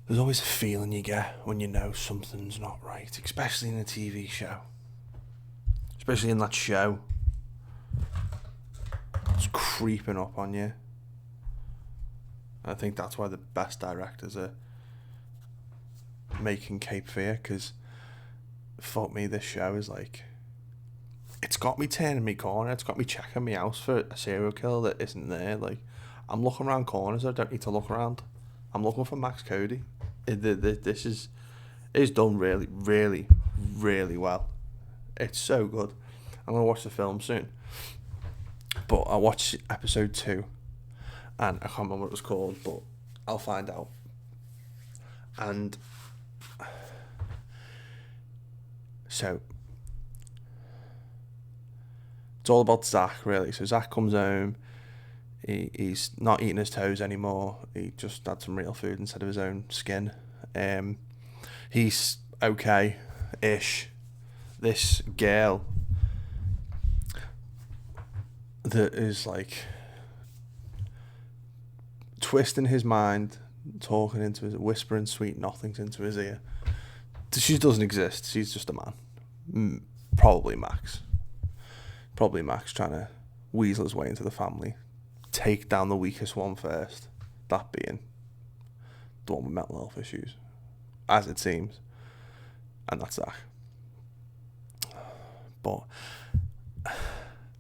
There's always a feeling you get when you know something's not right, especially in a TV show. Especially in that show. It's creeping up on you. I think that's why the best directors are making Cape Fear, because fuck me, this show is like, it's got me turning me corner. It's got me checking me out for a serial killer that isn't there. Like, I'm looking around corners I don't need to look around. I'm looking for Max Cody. This is done really, really, really well. It's so good. I'm gonna watch the film soon, but I watched episode 2, and I can't remember what it was called, but I'll find out. And so it's all about Zach, really. So Zach comes home. He's not eating his toes anymore. He just had some real food instead of his own skin. He's okay-ish. This girl that is like twisting his mind, talking into his, whispering sweet nothings into his ear. She doesn't exist. She's just a man. Probably Max trying to weasel his way into the family. Take down the weakest one first. That being the one with mental health issues, as it seems. And that's Zach. But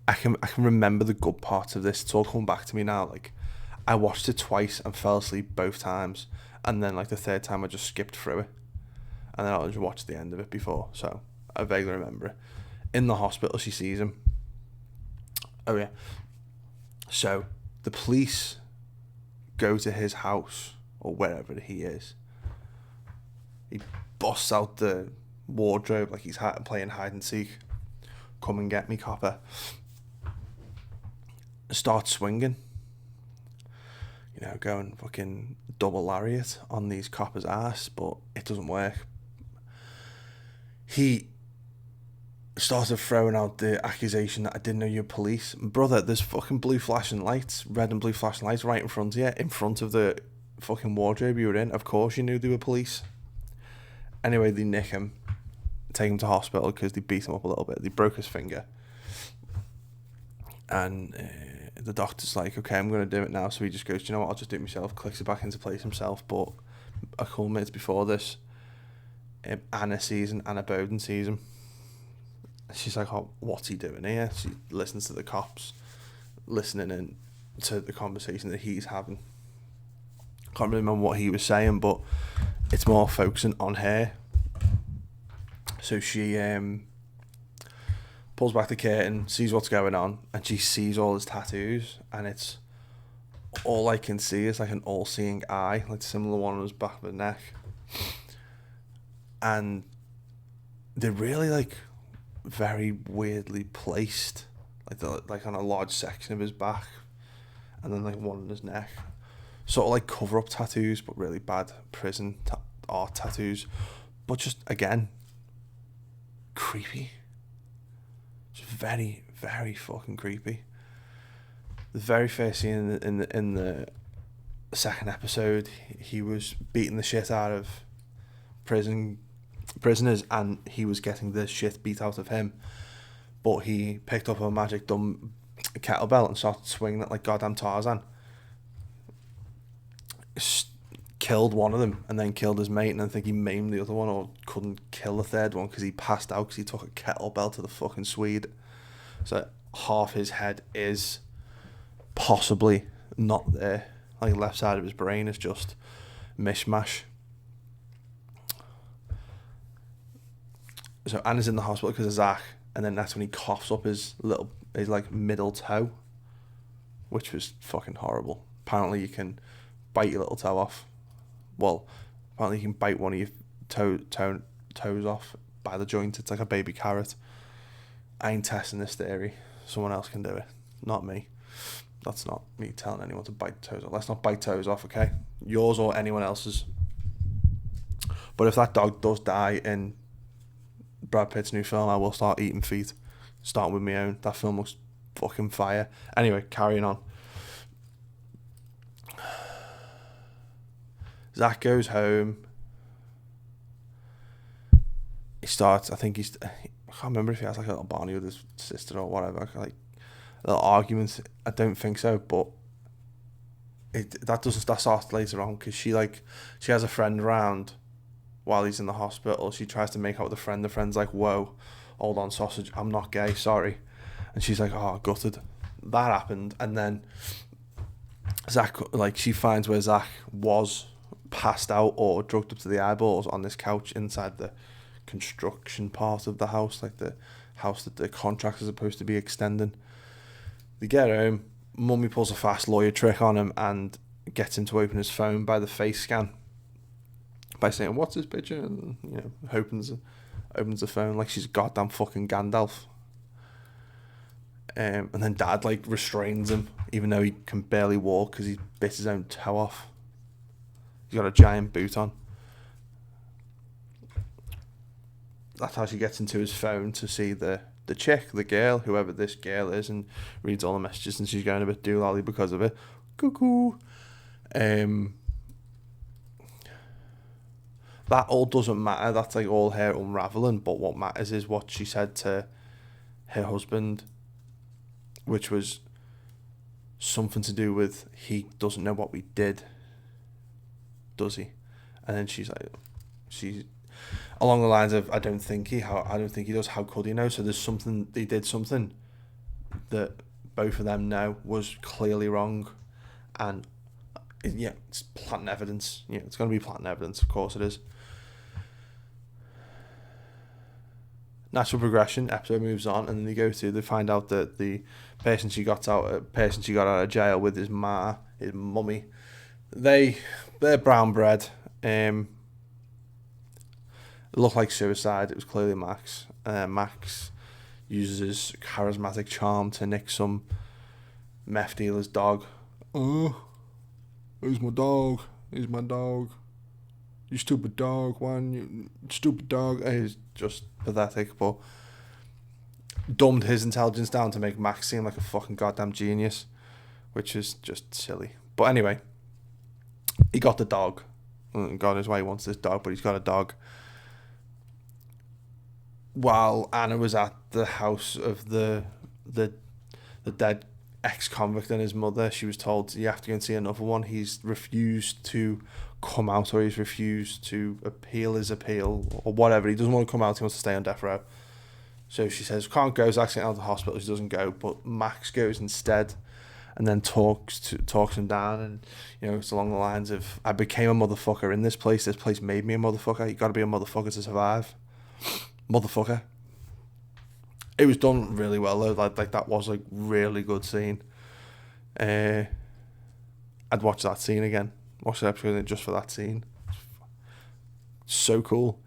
I can remember the good parts of this. It's all coming back to me now. Like, I watched it twice and fell asleep both times, and then like the third time I just skipped through it, and then I just watched the end of it before, so I vaguely remember it. In the hospital, she sees him. Oh yeah. So the police go to his house, or wherever he is. He busts out the wardrobe like he's playing hide and seek. Come and get me, copper. Starts swinging. You know, going fucking double lariat on these coppers' ass, but it doesn't work. He started throwing out the accusation that I didn't know you were police. Brother, there's fucking blue flashing lights, red and blue flashing lights right in front of you, in front of the fucking wardrobe you were in. Of course you knew they were police. Anyway, they nick him, take him to hospital because they beat him up a little bit. They broke his finger. And the doctor's like, okay, I'm going to do it now. So he just goes, do you know what, I'll just do it myself. Clicks it back into place himself. But a couple minutes before this, Anna Bowden sees him. She's like, oh, what's he doing here? She listens to the cops, listening in to the conversation that he's having. Can't really remember what he was saying, but it's more focusing on her. So she pulls back the curtain, sees what's going on, and she sees all his tattoos, and it's all I can see is like an all-seeing eye, like a similar one on his back of the neck. And they're really like very weirdly placed, like on a large section of his back, and then like one on his neck. Sort of like cover-up tattoos, but really bad prison art tattoos. But just again, creepy. Just very, very fucking creepy. The very first scene in the second episode, he was beating the shit out of prisoners, and he was getting the shit beat out of him. But he picked up a magic dumb kettlebell and started swinging it like goddamn Tarzan. Killed one of them and then killed his mate, and I think he maimed the other one, or couldn't kill the third one because he passed out because he took a kettlebell to the fucking Swede. So half his head is possibly not there. Like the left side of his brain is just mishmash. So Anna's in the hospital because of Zach, and then that's when he coughs up his like middle toe, which was fucking horrible. Apparently you can bite your little toe off. Well, apparently you can bite one of your toes off by the joint. It's like a baby carrot. I ain't testing this theory. Someone else can do it, not me. That's not me telling anyone to bite toes off. Let's not bite toes off, okay? Yours or anyone else's. But if that dog does die in Brad Pitt's new film, I will start eating feet. Starting with my own. That film looks fucking fire. Anyway, carrying on. Zach goes home. He starts. I can't remember if he has like a little Barney with his sister or whatever. Like little arguments. I don't think so, but that starts later on because she has a friend around while he's in the hospital. She tries to make out with a friend. The friend's like, "Whoa, hold on, sausage. I'm not gay. Sorry." And she's like, "Oh, gutted." That happened, and then Zach, she finds where Zach was passed out or drugged up to the eyeballs on this couch inside the construction part of the house, like the house that the contractor's supposed to be extending. They get home. Mummy pulls a fast lawyer trick on him and gets him to open his phone by the face scan by saying, "What's this picture?" And opens the phone like she's goddamn fucking Gandalf. And then Dad restrains him, even though he can barely walk because he bit his own toe off. He's got a giant boot on. That's how she gets into his phone to see the chick, the girl, whoever this girl is, and reads all the messages, and she's going a bit doolally because of it. Cuckoo. That all doesn't matter. That's all her unraveling. But what matters is what she said to her husband, which was something to do with he doesn't know what we did, does he? And then she's along the lines of, I don't think he does. How could he know? So there's something, they did something that both of them know was clearly wrong, and it's planting evidence. It's going to be planting evidence. Of course it is. Natural progression. Episode moves on, and then they find out that the person she got out of jail with his mummy. They're brown bread. It looked like suicide. It was clearly Max. Max uses his charismatic charm to nick some meth dealer's dog. "Oh, who's my dog? He's my dog. You stupid dog, you stupid dog." He's just pathetic, but dumbed his intelligence down to make Max seem like a fucking goddamn genius, which is just silly. But anyway, he got the dog. God knows why he wants this dog, but he's got a dog. While Anna was at the house of the dead ex-convict and his mother, she was told, "You have to go and see another one." He's refused to come out, or he's refused to appeal his appeal, or whatever. He doesn't want to come out. He wants to stay on death row. So she says, "Can't go." Zach's getting out of the hospital. She doesn't go, but Max goes instead, and then talks him down, and it's along the lines of, "I became a motherfucker in this place. This place made me a motherfucker. You got to be a motherfucker to survive." Motherfucker. It was done really well though. Like that was a really good scene. I'd watch that scene again. Watch the episode just for that scene. So cool.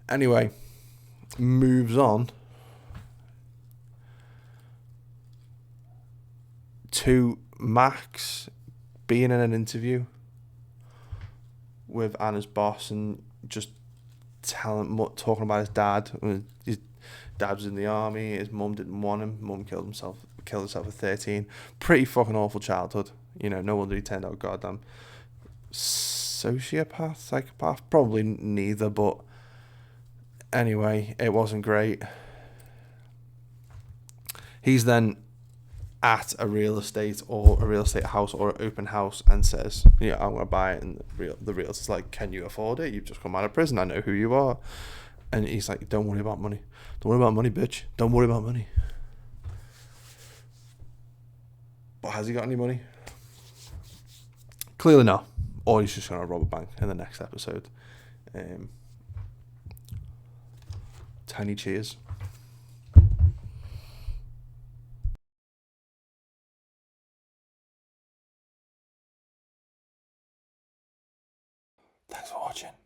Anyway, moves on to Max being in an interview with Anna's boss and just talking about his dad. His dad was in the army. His mum didn't want him. Mum killed herself at 13. Pretty fucking awful childhood. No wonder he turned out goddamn sociopath, psychopath. Probably neither, but anyway, it wasn't great. He's then at a real estate house or an open house and says, "I'm going to buy it." And the realtor's like, "Can you afford it? You've just come out of prison. I know who you are." And he's like, "Don't worry about money. Don't worry about money, bitch. Don't worry about money." But has he got any money? Clearly not. Or he's just going to rob a bank in the next episode. Tiny cheers. Thanks for watching.